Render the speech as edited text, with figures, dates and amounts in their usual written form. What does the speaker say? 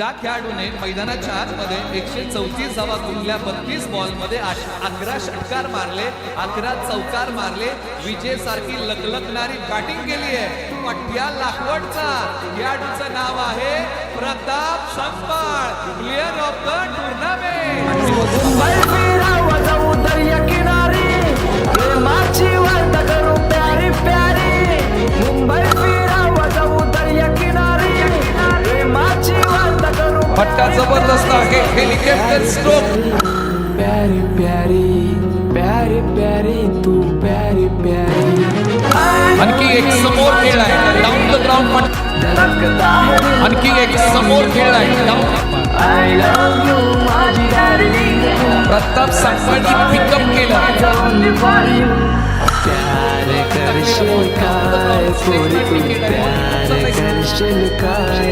त्या खेळाडूने मैदानाच्या आतमध्ये 134 धावा कुठल्या 32 बॉलमध्ये 11 षटकार मारले, 11 चौकार मारले. विजेसारखी लकलकणारी बॅटिंग केली आहे पट्ट्या लाखवडचा. खेळाडूचं नाव आहे Pratap Sampal, player of the tournament. फटका जबरदस्त आहे, हेलिकॉप्टर स्ट्रोक. प्यारी प्यारी प्यारी प्यारी तू प्यारी प्यारी. आणखी एक समोर खेळ आहे डाऊन द ग्राउंड. आणखी एक समोर खेळ आहे डाऊन. I love you माझी डार्लिंग. प्रताप संपाळनी पिकअप केलं. प्यार करशील काय पोरी तू प्यार करशील काय.